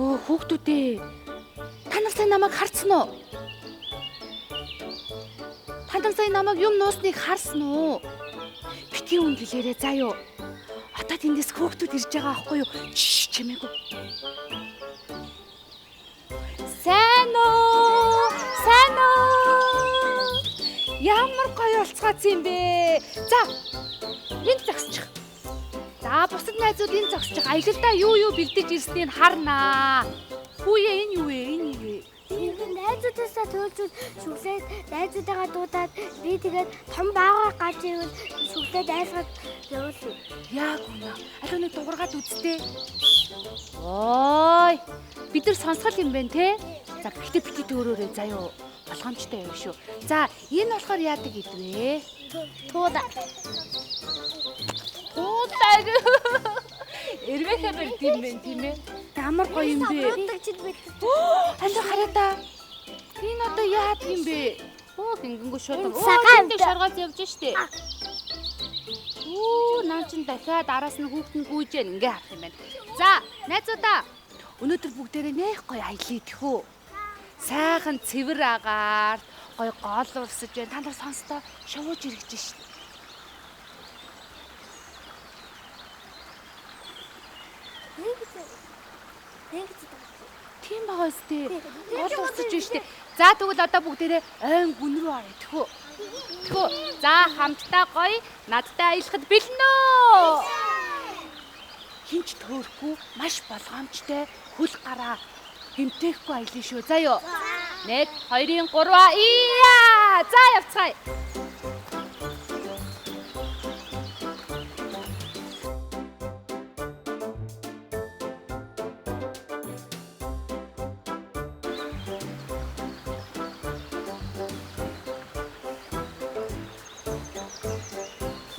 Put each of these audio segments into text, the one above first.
Хүүхдүүдээ. Та нар сая намайг харсан уу? Та нар сая намайг юм нуусныг харсан уу? Бити үн гэлээрээ заа юу. Одоо тэндээс хүүхдүүд ирж байгаа аахгүй юу? Чимээгүй. Сайн уу? Сайн уу? Ямар гоё болцгооц юм бэ? За. Энд зогсчих. За бусад найзууд энэ зогсчих. Аялалдаа юу бэлдэж ирснийг харнаа. Хүүе энэ юу вэ? Энэ юу вэ? Найзуудаасаа төлжүүл шүглээд найзуудаагаа дуудаад би тэгээд том баагаар гарч ирвэл шүглээд айлгаад явуулъя. Яг үнэ. Алуу нэг дуургаад үзтээ. Ой. Бид нар сонсгол юм байна те. За гэхдээ бити төөрөөрэй заяо. Болгоомжтой юм шүү. За энэ болохоор яадаг гэдвэ? Туудаг. Туудаг. Эргэхээр барьд юм байна тийм ээ. Ямар гоё юм бэ? Алуу хараа та. Энэ одоо яадаг юм бэ? Гингэнгүй шууд. Энд шаргаж явж штэ. Наа чин дахиад араас нь хүүхдэн гүйжээ ингээ харах юм байна. За, найзуудаа. Өнөөдөр бүгдээрээ нэх гоё аялъя тэхүү. Сайхан цэвэр агаар гоё гол урсаж байна. Та нар сонстоо шовууж иргэж шин. Тийм байгаа үстэй. Гол урсаж байна штэ. За тэгвэл одоо бүгдээрээ ойн гүн рүү орё тэхүү. Тэхүү. За хамтдаа гоё надтай аялахад бэлэн үү? Хинч төөрөхгүй маш болгоомжтой хөл гараа гэмтээхгүй аялна шүү. За юу. 1 2 3 ия. За явцгаая.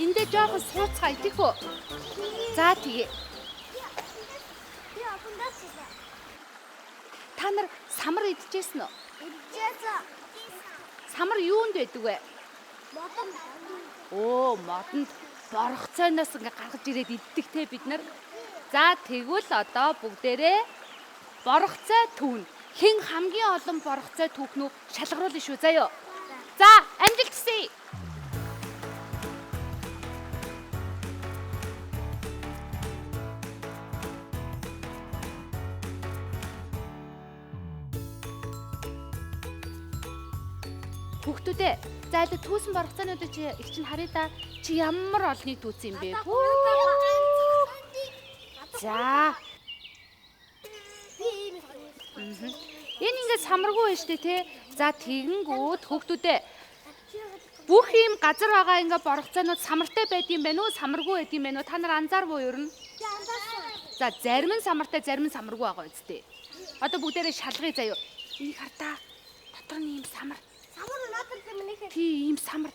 Эндээ жоохон сууцгаая тэхүү. За тэгээ. Та нар самар идчихсэн үү? Идчихсэн. Самар юунд байдаг вэ? Модон. Модонд борох цайнаас ингээ гаргаж ирээд иддэг те бид нар. За тэгвэл одоо бүгдээрээ борох цай түүн. Хэн хамгийн олон борох цай түүхнүү шалгаруулна шүү. За юу. За амжилт хүсье. Хүүхдүүдээ зайлд түүсэн борох цайнуудыг их чинь харъя да. Чи ямар олныг түүсэн юм бэ? За. Энэ ингээд самаргүй байна штэ тий. За тэгэнгүүт хүүхдүүдээ бүх юм газар байгаа ингээд борох цайнууд самартай байд юм байна уу? Самаргүй байд юм байна уу? Та нар анзааргүй юу? За зарим нь самартай, зарим нь самаргүй байгаа үстэй. Одоо бүгдээрээ шалгая заяа. Энийг хартаа. Дотор нь ийм самар. Тийм самар.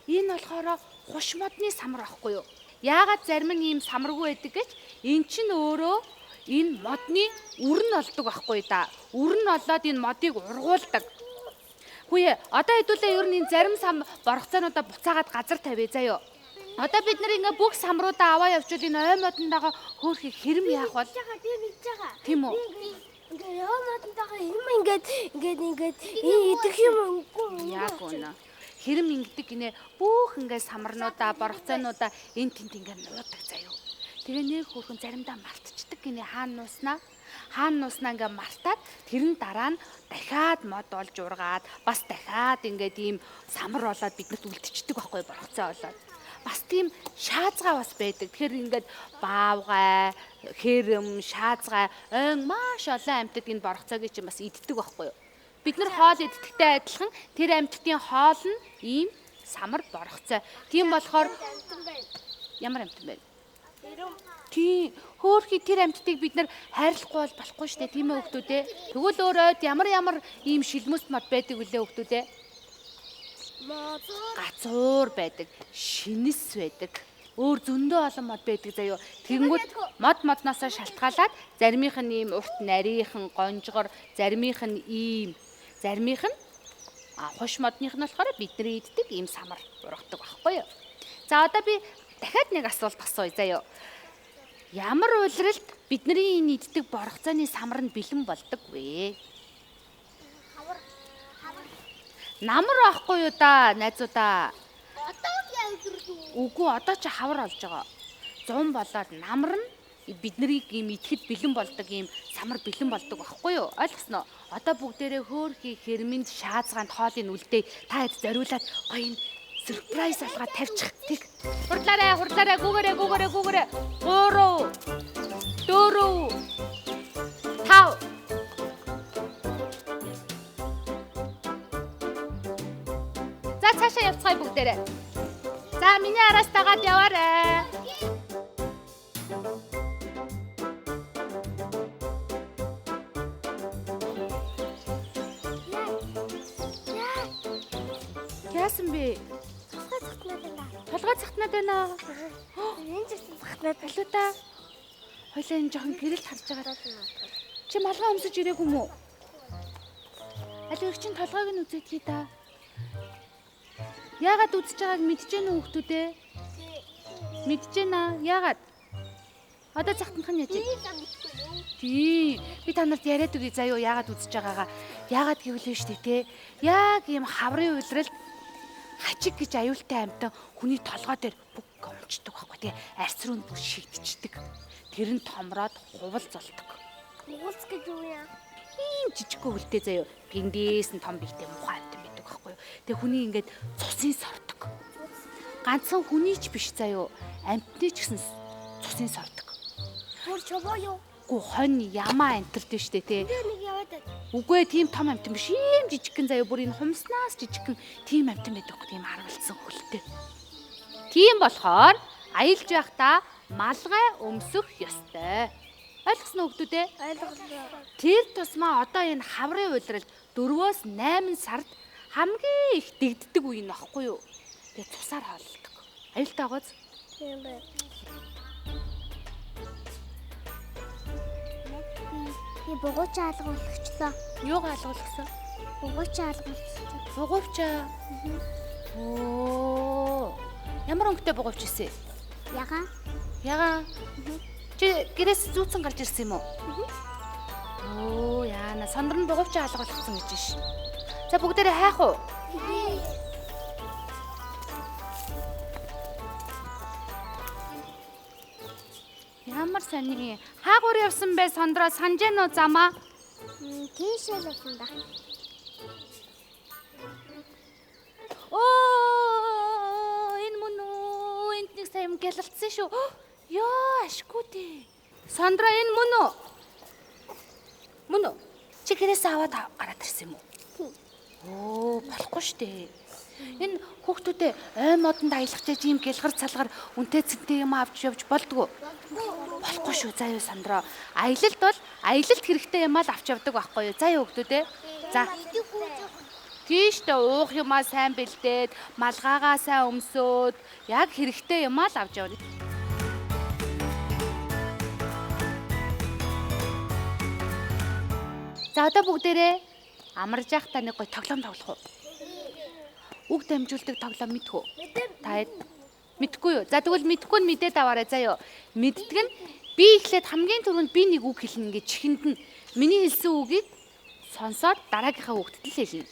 Энэ болохоор хуш модны самар ахгүй юу? Яагаад зарим нь ийм самаргүй байдаг гэж? Эн чинь өөрөө энэ модны үрэн олдог байхгүй да. Үрэн олоод энэ модыг ургуулдаг. Хүүе, одоо хэдүүлээ ер нь энэ зарим борох цайнуудаа буцаагаад газар тавья заяа. Одоо бид нар ингээ бүх самруудаа аваа явуул энэ ой модонтойгоо хөөхийг хэрэм яах бол? Тийм үү? Ингээ яа модонтойгоо хэрэм ингээд идэх юм үгүй. Яг үнэ. Хэрэм ингэдэг гинэ бүх ингээ самарнуудаа борох цайнуудаа энэ тент ингээ нуудаг заяа. Тэгээ нэг хөөхөн заримдаа мартчихдаг гинэ хаана нууснаа. Хаана нууснаа ингээ мартаад тэрэн дараа нь дахиад мод олж ургаад бас дахиад ингээд ийм самар болоод биднэрт үлдчихдэг байхгүй борох цай болоод. Бас тийм шаазгай бас байдаг. Тэгэхээр ингээд баавгай, хэрэм, шаазгай, ойн маш олон амьтад энэ борох цайг чинь бас иддэг байхгүй юу? Бид нар хоол иддэгтэй адилхан тэр амьтдын хоол нь ийм самар борох цай. Тийм болохоор ямар амьтан бэ? Тийм хөөхий тэр амьтдыг бид нар хайрлахгүй бол болохгүй шүү дээ. Тийм ээ хүүхдүүдээ. Тэгвэл өөрөө ямар ийм шилмэс мод байдаг үлээ хүүхдүүдээ? Гацуур байдаг, шинэс байдаг. Өөр зөндөө олон мод байдаг заяо. Тэгэнгүүт модноосоо шалтгаалаад заримийнх нь ийм урт нарийнхан, гонжгор, заримийнх нь ийм, заримийнх нь хуш модных нь болохоор бидний иддэг ийм самар ургадаг байхгүй юу? За одоо би дахиад нэг асуулт асууя заяо. Ямар улиралд бидний энэ иддэг боргоцооны самар нь бэлэн болдог вэ? Намар аахгүй юу да, найзуудаа? Одоо яа өдрөө? Үгүй одоо ч хавар олж байгаа. 100 болоод намар нь биднийг ийм идэхэд бэлэн болдог ийм самар бэлэн болдог байхгүй юу? Ойлгосноо? Одоо бүгдээрээ хөөхий хэрмэнд шаазгаанд хоолыг үлдээ. Та хэд зориулаад гоё сюрприз алгаад тавьчих. Тэг. Хурлаарай, гүүгээрээ. 3 4 5 За цаашаа явцгаая бүгдээрээ. За миний араас дагаад яваарай. Яасан бэ? Толгой цахтнаад байна. Энэ ч цахтнаад Алуу та. Хойлоо энэ жоохон гэрэлт харж байгаа. Чи малгай өмсөж ирээгүй мүү? Алуу их чинь толгойг нь үзээдгий та. Яагаад үзэж байгааг мэдчихэв нүү хүүхдүүдээ? Мэдчихэв наа. Яагаад? Одоо цахтнах нь яаж? Тий. Би та нарт яриад үгүй заяа яагаад үзэж байгаагаа. Яагаад гэвэл нь штэ те. Яг ийм хаврын улиралд хачиг гэж аюултай амьтан хүний толгой дээр бүг өмчдөг байхгүй тий. Арц руу нь шигдчихдэг. Тэр нь томроод хувал золдог. Хувалц гэж юу яа? Ийм жижигхэн хөлтэй заяа. Гиндээс нь том бийтэй мухай амьтан байдаг байхгүй юу. Тэгээ хүний ингээд цусын сордог. Ганцхан хүний ч биш заяа. Амьтны ч гэсэн цусын сордог. Хөр чобоо юу? Гүү хонь ямаа амтэрдэ штэ тий. Нэг яваад. Үгүй ээ тийм том амтан биш. Ийм жижигхэн заяа бүр энэ хумснаас жижигхэн тийм амтан байдаг гэх тийм харгалцсан хөлтэй. Тийм болохоор аялж байхдаа малгай өмсөх ёстой. Ойлгосноо хүүхдүүдээ? Ойлголоо. Тэр тусмаа одоо энэ хаврын улирал 4-8 сард хамгийн их дэгддэг үе нөхгүй юу? Тэгээ цусаар хооллдог. Аюултай гоц. Тийм бай. Би богооч алгуулчихлаа. Юуг алгуулсан? Богооч алгуулчихлаа. Бугуйчаа. Оо. Ямар өнгөтэй бугуйч ийсэн? Ягаа. Чи гэрээс зүүцэн гарч ирсэн юм уу? Оо яана сандар нь бугуйчаа алгуулсан гэж ш. За бүгдээрээ хайх уу? Ямар сони хаагуур явсан бай сондроо санаж гэнэ үү замаа? Тийшээ л явсан да. Оо энэ мөн үү? Энд нэг сайн гялалцсан шүү. Яа ашгүй дээ. Сондра энэ мөн үү? Мөн үү? Чи гэрээс аваад гараад ирсэн юм уу? Оо болохгүй шүү дээ. Энэ хүүхдүүдээ ой модонд аялах гэж ийм гэлгар цалгаар үнтэй цэнтэй юм авч явж болдгоо. Болохгүй шүү заа юу Сондро. Аялалд бол аялалд хэрэгтэй юм аа л авч явдаг байхгүй юу? Заа юу хүүхдүүдээ. За. Тийштэй уух юмаа сайн бэлдээд, малгаагаа сайн өмсөөд, яг хэрэгтэй юмаа л авч явна. За одоо бүгдээрээ амарж явах та нэг гой тоглоом тоглох уу? Үг дамжуулдаг тоглоом мэдэх үү? Та мэдхгүй юу? За тэгвэл мэдхгүй нь мэдээд аваарай заа юу. Мэддэг нь би ихлээд хамгийн түрүүнд би нэг үг хэлнэ гэж чихэнд нь миний хэлсэн үгийг сонсоод дараагийнхаа үгт л хэлнэ.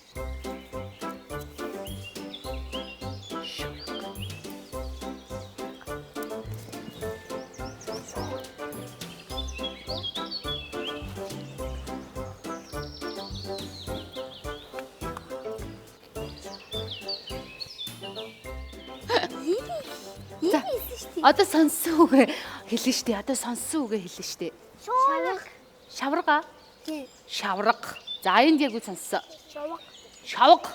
Одоо сонссон үг хэлнэ штэ. Одоо сонссон үг хэлнэ штэ. Шавраг. Шаврага? Тий. Шавраг. За энд яг үг сонссон. Шавраг. Шавг.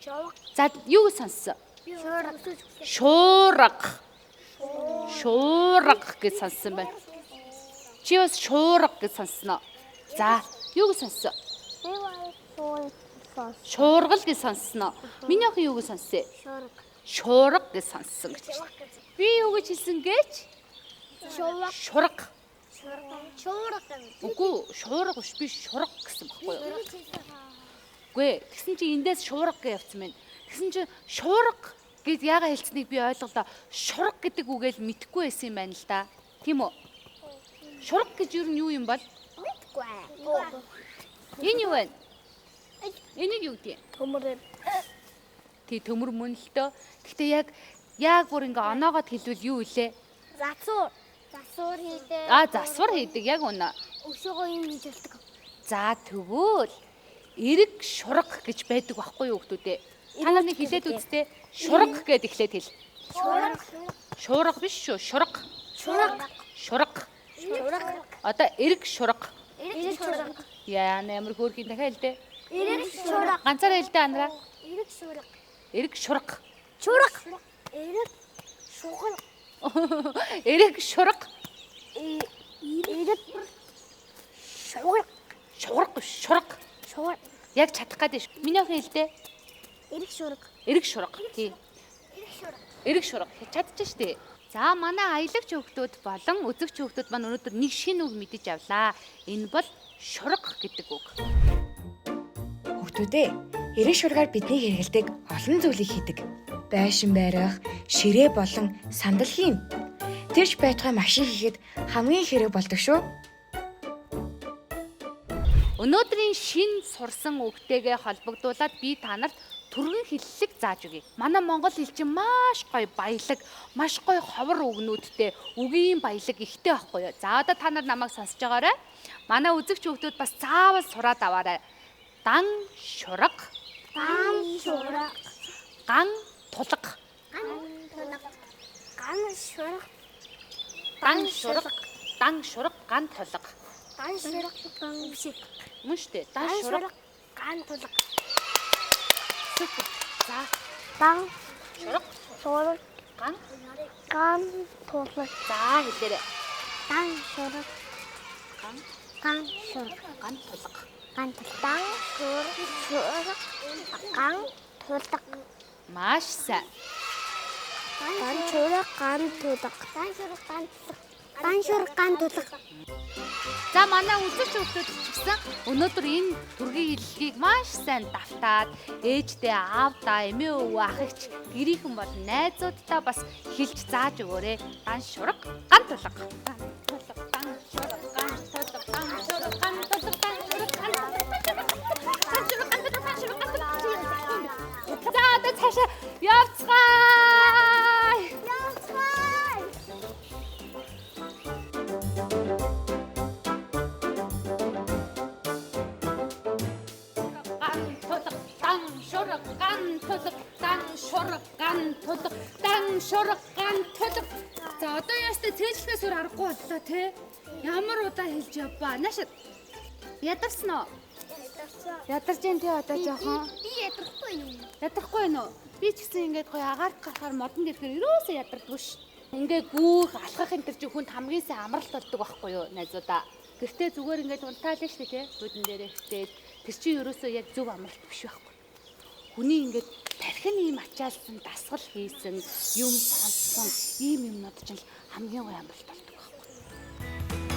Шавраг. За юу сонссон? Шуурга. Шуурга. Шуурга гэж сонссон байна. Чи бас шуурга гэж сонссноо. За юу гэж сонссон? Шуургал гэж сонссноо. Миний охин юу гэж сонссоо? Шуурга. Шуурга гэж сонссон гэж. Би юу гэж хэлсэн гэж? Шуурга. Шурга. Шуурга. Үгүй шуурга биш би шурга гэсэн баггүй юу? Үгүй тэгсэн чи эндээс шуурга гэж явцсан байна. Тэгсэн чи шуурга гэж яага хэлцнийг би ойлголоо. Шурга гэдэг үгээл мэдэхгүй байсан юм байна л да. Тийм үү? Шурга гэж юу юм бол? Мэдгүй. Энэ юу вэ? Энийг юу гэдэг? Төмөр. Тий төмөр мөн л дөө. Гэхдээ яг бүр ингээ оноогоод хэлвэл юу илээ? Засвар. Засвар хийдэг. Засвар хийдэг яг үнэ. Өшөөгөө юм хийдэг. За тэгвэл эрэг шурга гэж байдаг байхгүй юу хүмүүдээ? Та нарыг хэлээд үзтээ. Шурга гэд эхлээд хэл. Шурга. Шуурга биш шүү. Шурга. Шурга. Шурга. Шурга. Одоо эрэг шурга. Эрэг шурга. Яа нэмэр хөөрхийн дахиад хэлдэ. Эрэг шурга. Ганцаараа хэлдэ анараа. Эрэг шурга. Эрэг шурга. Шурга. Эрэг шугал. Эрэг шурга. Эрэг шугал. Шурга шурга. Шугал. Яг чадах гэдэг ш. Миний охин хэлдэ. Эрэг шурга. Эрэг шурга. Тий. Эрэг шурга. Эрэг шурга. Чадчих штэ. За манай аялагч хүүхдүүд болон үзэгч хүүхдүүд маань өнөөдөр нэг шинэ үг мэдэж авлаа. Энэ бол шурга гэдэг үг. Хүүхдүүдээ эрэг шургаар бидний хэрэгэлдэг олон зүйлийг хийдэг. Байшин байрах, ширээ болон сандал хийн. Тэрч байтугай машин хийхэд хамгийн хэрэг болдог шүү. Өнөөдрийн шин сурсан үгтэйгээ холбогдуулаад би та нарт түргэн хэллэг зааж өгье. Манай монгол хэл чинь маш гоё баялаг, маш гоё ховор үгнүүдтэй, үгийн баялаг ихтэй байхгүй юу? За одоо та нар намайг сонсож байгаарай. Манай үзэгч хүүхдүүд бас заавал сураад аваарай. Дан шурга, Ган шурга. ган тулга, Ган тулга. Ган шурга. дан шурга, дан шурга, ган тулга. Ган шурга. Ган бишиг. Мөн шүү дээ. Дан Ган шурга. шурга. Ган тулга. Супер. За, Дан шурга, шурга. ган. Ган тулга. За хэлээрэй. Дан шурга. Ган, Ган шурга. ган тулга. Ган тулга. Дан шурга. Ган тулга. Маш сайн. Ган шурга. Ган тулга. Дан шурга. Ган тулга. Дан шурга. Ган тулга. За манай үзэгч хүүхдүүд ч гэсэн өнөөдөр энэ төргийн хэллэгийг маш сайн давтаад ээждээ, аавдаа, эмээ өвөө, ах эгч, гэрийнхэн бол найзуудтай бас хэлж зааж өгөөрэй. Дан шурга, ган тулга. Дан тулга, дан шурга, ган тулга, дан шурга, ган тулга, дан шурга, ган тулга. За одоо цаашаа явцгаая. Дан шурга, ган тулга. За одоо яастай цээжлэхээс өөр аргагүй боллоо те. Ямар удаа хэлж явбаа. Наашаа ядарсан уу? Ядарч जैन тий одоо жоохон. Би ядрахгүй юм. Ядрахгүй байна уу? Би ч гэсэн ингээд гоё агаарт гарахаар модон ирэхээр ерөөсөө ядардаггүй ш. Ингээ гүүх алхах энэ төр чи хүнд хамгийн сайн амралт болдог байхгүй юу найзуудаа. Гэртээ зүгээр ингээд унтаалаа штэ тий. Бүдэн дээрээ хтээд тэр чи ерөөсөө яг зөв амралт биш байхгүй. Хүний ингээд тархин ийм ачаалсан, дасгал хийсэн, юм сонссон ийм юмнууд ч хамгийн гоё амралт болдог байхгүй.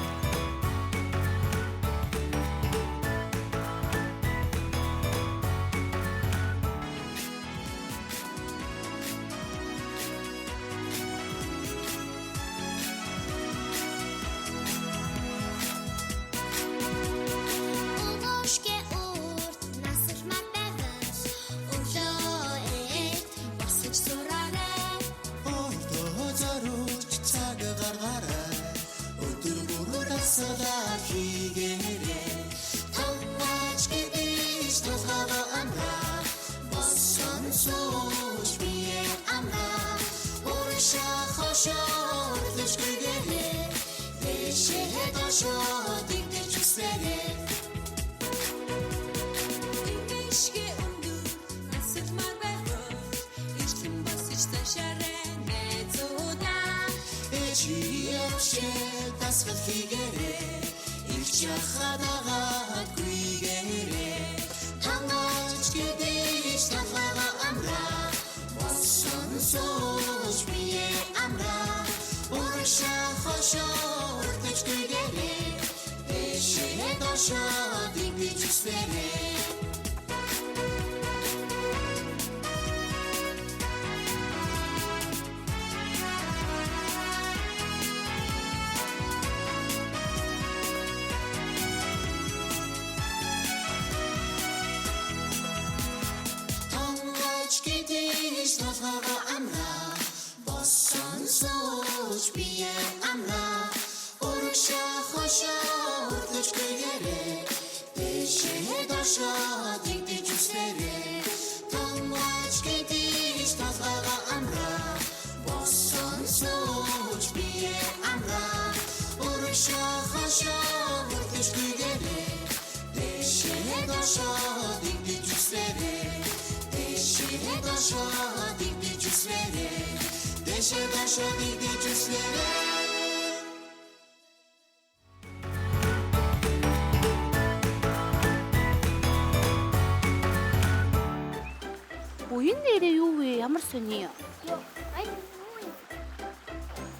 Буян нэрээ юу вэ? Ямар сони юм?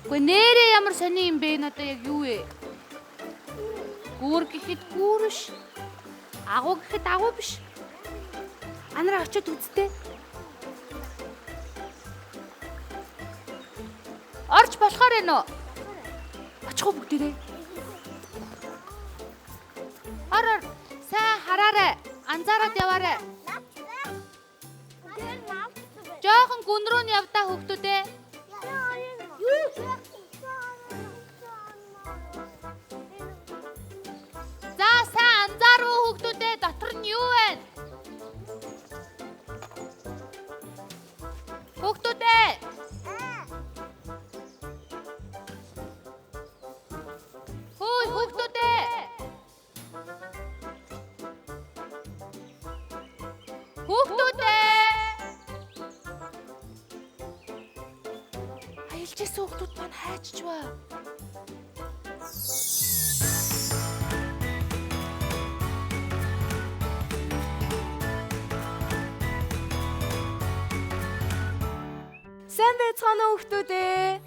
Гэхдээ нэрээ ямар сони юм бэ? Надаа яг юу вэ? Гүүр гэхэд гүүр биш. Агуу гэхэд агуу биш. Анараа очиод үзтээ. Орж болохоор ээ нөө. Очих уу бүгдээрээ? Ор. Сайн хараарай. Анзаараад яваарай. Жохон гүн рүү нь явдаа хүүхдүүдээ. За сайн анзааруу хүүхдүүдээ, дотор нь юу байна? Хүүхдүүдээ. Хөөе хүүхдүүдээ. Хүүхдүүдээ. Аялжсэн хүүхдүүд маань хайччваа. Сайн байцгаана уу хүүхдүүдээ.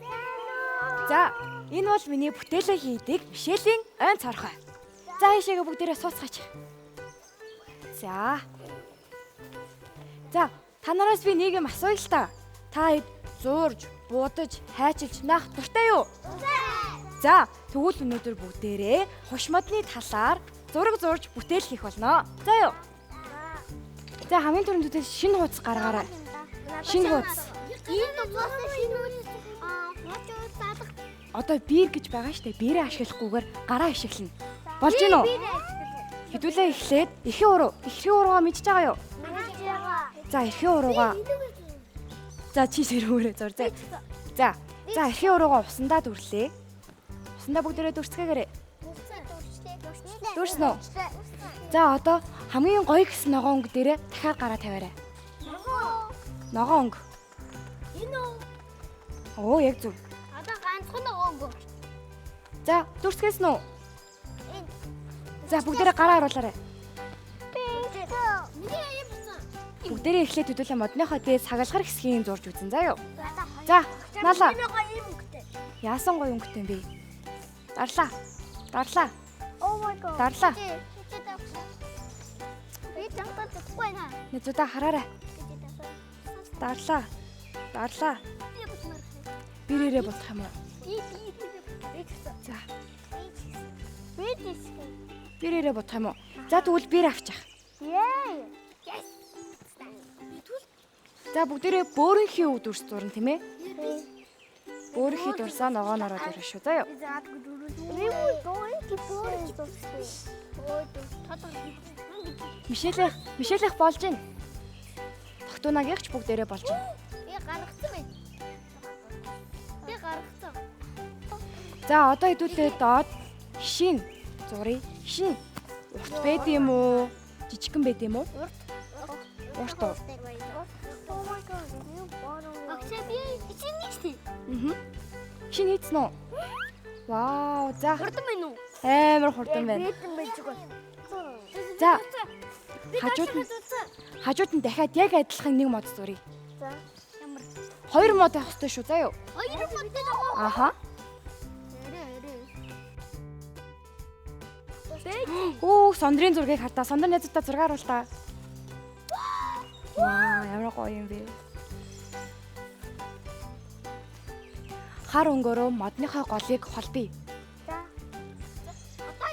За, энэ бол миний бүтээлээ хийдэг Мишелийн ойн цорхой. За, ийшээгээ бүгдээрээ сууцгаач. За, та нараас би нэг юм асууя л та. Та хэд зуурж, будаж, хайчилж наах дуртай юу? За, тэгвэл өнөөдөр бүгдээрээ хуш модны талаар зураг зурж бүтээл хийх болно. За юу? За, хамгийн түрүүнд шинэ хуудас гаргаарай. Шинэ хуудас. Одоо биер гэж байгаа штэ. Биерээ ашиглахгүйгээр гараа ашиглана. Болж гин үү? Хэдүүлээ эхлээд эрхийн уруугаа мэдчихэж байгаа юу? За, эрхийн уруугаа. За, чи сэрүүрээ зур. За, эрхийн уруугаа усандаа дүрлээ. Усандаа бүгдээрээ дүрцгээгээрэй. Дүрснэ үү? За, одоо хамгийн гоё гэсэн ногоон өнгө дээрээ дахиад гараа тавиарай. Ногоон өнгө. Оо, яг зөв. Одоо ганцхан нөгөө. За, дүрцгээсэн үү? За, бүгдээрээ гараа харуулаарай. Бүгдээрээ эхлээд хөдөлгөөн модныхоо дээд сагалгар хэсгийг зурж үзэн заа юу. За, наалаа. Яасан гоё өнгөтэй юм бэ? Дарлаа. Oh my god. Дарлаа. Би тантай чадахгүй наа. Нэзүүдээ хараарай. Дарлаа. Бирээрээ бодох юм уу? За. Бирээрээ бодох юм уу? За, тэгвэл бир авчих. Yes. За, бүгдээрээ бөөрийнхээ үг дүрс зурна тийм ээ? Бөөрийнхээ дурсаа ногоонороо дөрөв шүү. За юу? Мишелэх болж гин. Тогтуунагийнч бүгдээрээ болж гин. Би гаргацсан байна. За, одоо хэдүүлээ доод хишин зуръя. Хишин. Урт байд юм уу? Жижигхэн байд юм уу? Урт. Хишин хийцэн үү? Вау, за. Хурдан байна уу? Амар хурдан байна. За. Хажууд нь дахиад яг адилхан нэг мод зуръя. За. Ямар? 2 мод авах хэрэгтэй шүү. За юу? 2 мод байгаа. Аха. Оо, сондрын зургийг хартаа. Сондөр найзуудаа зураг харуул та. Вау, ямар гоё юм бэ. Хар өнгөөрөө модныхоо голыг холбоё. За.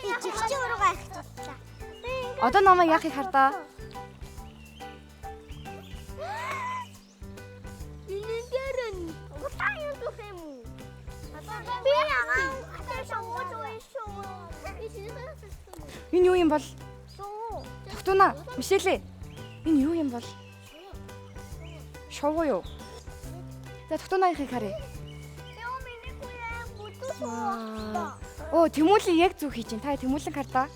Одоо чи уруугаа их цуцлаа. Одоо намайг яахыг хардаа. Инээгэрэн утаа юу гэх юм уу? Би яагаад атаашаа ууж шүү. Энэ юу юм бол? Тогтуунаа, Мишелээ. Энэ юу юм бол? Шувуу юу? За тогтооноохыг харъя. Оо, Тэмүүлэн яг зүг хийж чинь. Та Тэмүүлэн хардаа.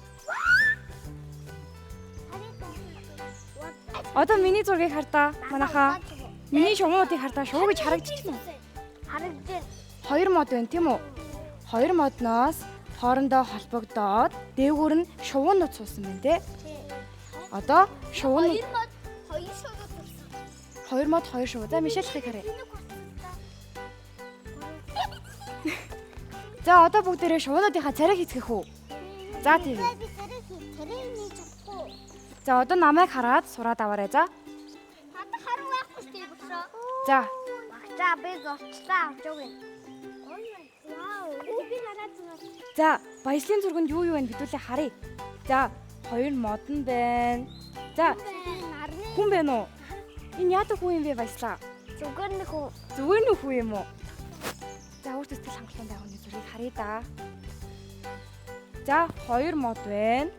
Одоо миний зургийг хардаа. Манайхаа. Миний шувуудыг хардаа. Шувуу гэж харагдчихна уу? Харагдана. Хоёр мод байна тийм үү? Хоёр модноос хоорондоо холбогдоод дээгүүр нь шувуунууд суусан байна те. Одоо шувуунууд хоёр мод хоёр шувуу. За Мишельхийг харъя. За одоо бүгдээрээ шувуунуудынхаа царайг хийцгэх үү? За тийм. За одоо намайг хараад сураад аваарай за. Надад харуу байхгүй шүү дээ бушаа. За. За би зурчлаа авч өгье. Вау. Би надад зурсан. За баяслын зурганд юу юу вэ хэдүүлээ харъя. За хоёр мод нь байна. За хүн байна уу? Энэ яадаг хүн юм бэ баяслаа? Зүгээр нэг хүн. Зүгээр нэг хүн юм уу? За өөртөө сэтгэл хангалуун байгууны зургийг харъя да. За хоёр мод байна.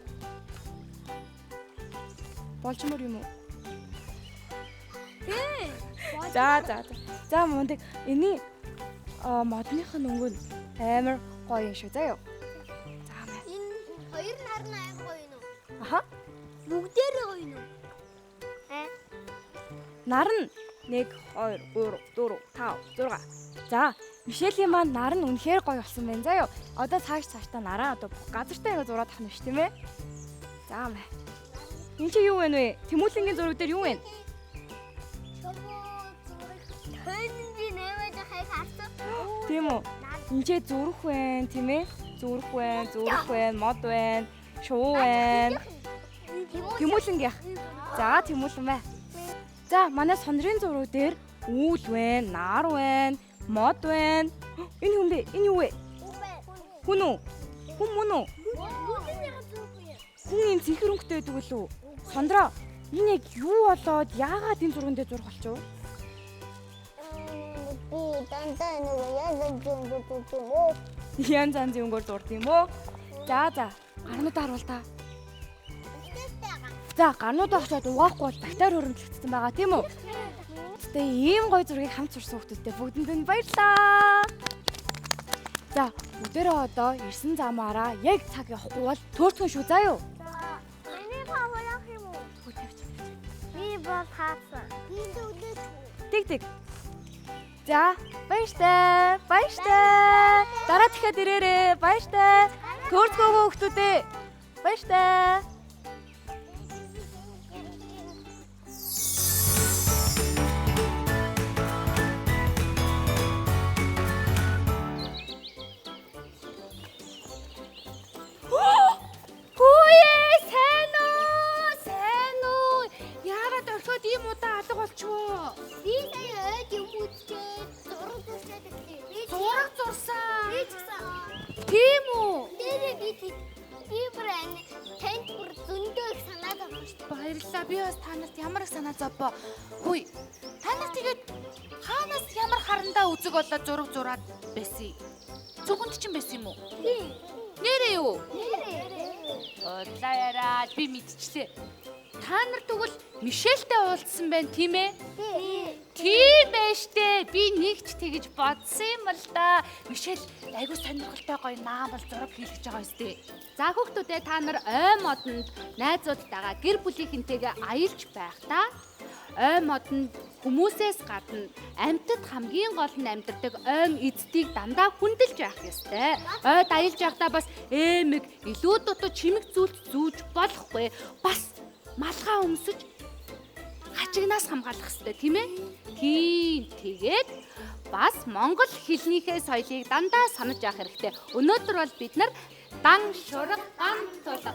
Болчмор юм уу? За мундаг энэ модных нь өнгө нь амар гоё юм шүү заа юу. За мэ. Энэ хоёр нар нь аяг гоё юу? Аха. Бүгдээрээ гоё юу? Нар нь 1 2 3 4 5 6. За Мишелийн маань нар нь үнэхээр гоё болсон байна заа юу. Одоо цаашдаа нараа одоо газартаа ингэ зураад тахна ш тийм ээ. За мэ. Энд чи юу вэ нэ? Тэмүүлэнгийн зураг дээр юу вэ? Хөөний нэмээд хайх харсан. Тийм үү? Энд чи зүрх байна тийм ээ? Зүрх байна, мод байна, шувуу байна. Тэмүүлэнгийн. За тэмүүлэн бай. За манай сонрын зураг дээр үүл байна, нар байна, мод байна. Энэ хүн бэ? Энэ юу вэ? Хүн үү? Хүн мөн үү? Хүн юм цэнхэр өнгөтэй байдаг лүү? Сондроо. Энэ яг юу болоод яагаад энэ зурган дээр зурх болчих вэ? Би дандаа нэг Янз янзын өнгөөр зурд юм уу? За гарнуудаа харуул та. За гарнуудаа очоод угаахгүй бол бактери хөрөмжлөгдсөн байгаа тийм үү? Тэ ийм гоё зургийг хамт сурсан хүмүүстээ бүгдэнд нь баярлалаа. За бүгдээрээ одоо ирсэн замаараа яг цаг явахгүй бол төөрцөн шүү заа юу? Миний паваа яах юм уу? Би бол хаасан. Би дүүлээ. Тэг. За баяртай. Дараа дахиад ирээрээ. Баяртай. Төөрцгөөгөө хүмүүстээ. Баяртай. Баярлалаа. Би бас та нарт ямар их санаа зовбоо. Хүй. Та нар тэгээд хаанаас ямар харандаа үзэг болоод зураг зураад байсан юм? Зүгүнд чинь байсан юм уу? Тийм. Нэрээ юу? Нэрээ. Одлаа яраа. Би мэдчихлээ. Та нар тэгвэл Мишельтэй уулзсан байна тийм ээ? Тийм ээ штэ. Би нэгч тэгэж бодсон юм л да. Мишель айгуу сонирхолтой гоё наамал зураг хийлгэж байгаа юм штэ. За хүүхдүүдээ та нар ой модонд найзуудтайгаа гэр бүлийнхэнтэйгээ аялж байхдаа ой модонд хүмүүсээс гадна амьтад хамгийн гол нь амьдардаг ойн эцдийг дандаа хүндэлж явах ёстой. Ойд аялж байхдаа бас эмэг, илүү дутуу чимэг зүйлс зүүж болохгүй. Бас малгай өмсөж хачигнаас хамгаалах хэрэгтэй тийм ээ? Тийм. Тэгээд бас монгол хэлнийхээ соёлыг дандаа санаж явах хэрэгтэй. Өнөөдөр бол бид нар дан шураг ган тулга